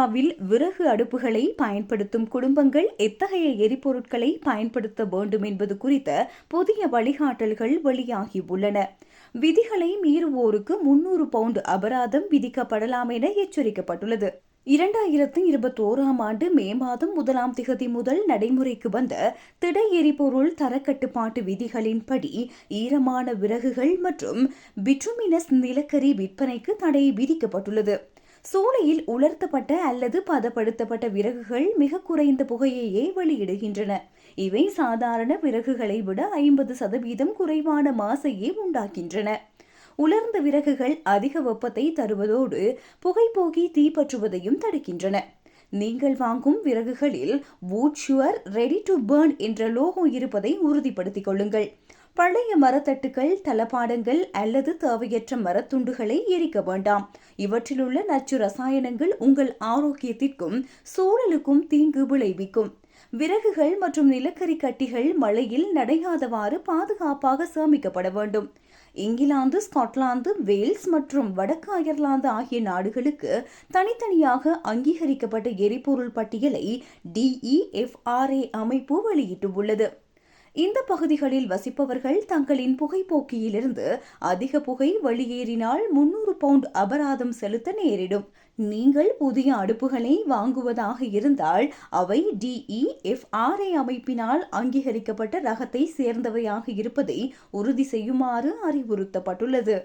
இந்தியாவில் விறகு அடுப்புகளை பயன்படுத்தும் குடும்பங்கள் எத்தகைய எரிபொருட்களை பயன்படுத்த வேண்டும் என்பது குறித்த புதிய வழிகாட்டல்கள் வெளியாகியுள்ளன. விதிகளை மீறுவோருக்கு 300 பவுண்ட் அபராதம் விதிக்கப்படலாம் என எச்சரிக்கப்பட்டுள்ளது. 2021ஆம் ஆண்டு மே மாதம் 1ஆம் திகதி முதல் நடைமுறைக்கு வந்த திட எரிபொருள் தரக்கட்டுப்பாட்டு விதிகளின்படி ஈரமான விறகுகள் மற்றும் பிட்டுமினஸ் நிலக்கரி விற்பனைக்கு தடை விதிக்கப்பட்டுள்ளது. சூளையில் உலர்த்தப்பட்ட அல்லது பதப்படுத்தப்பட்ட விறகுகள் மிக குறைந்த புகையையே வெளியிடுகின்றன. இவை சாதாரண விறகுகளை விட 50% குறைவான மாசையே உண்டாக்கின்றன. உலர்ந்த விறகுகள் அதிக வெப்பத்தை தருவதோடு புகைப்போக்கி தீப்பற்றுவதையும் தடுக்கின்றன. நீங்கள் வாங்கும் விறகுகளில் wood sure ready to burn என்ற லோகோ இருப்பதை உறுதிப்படுத்திக் கொள்ளுங்கள். பழைய மரத்தட்டுகள், தளபாடங்கள் அல்லது தேவையற்ற மரத்துண்டுகளை எரிக்க வேண்டாம். இவற்றிலுள்ள நச்சு ரசாயனங்கள் உங்கள் ஆரோக்கியத்திற்கும் சூழலுக்கும் தீங்கு விளைவிக்கும். விறகுகள் மற்றும் நிலக்கரி கட்டிகள் மழையில் நடையாதவாறு பாதுகாப்பாக சேமிக்கப்பட வேண்டும். இங்கிலாந்து, ஸ்காட்லாந்து, வேல்ஸ் மற்றும் வடக்கு அயர்லாந்து ஆகிய நாடுகளுக்கு தனித்தனியாக அங்கீகரிக்கப்பட்ட எரிபொருள் பட்டியலை DEFRA அமைப்பு வெளியிட்டுள்ளது. இந்த பகுதிகளில் வசிப்பவர்கள் தங்களின் புகைப்போக்கியிலிருந்து அதிக புகை வெளியேறினால் 300 பவுண்ட் அபராதம் செலுத்த நேரிடும். நீங்கள் புதிய அடுப்புகளை வாங்குவதாக இருந்தால் அவை DEFRA அமைப்பினால் அங்கீகரிக்கப்பட்ட ரகத்தை சேர்ந்தவையாக இருப்பதை உறுதி செய்யுமாறு அறிவுறுத்தப்பட்டுள்ளது.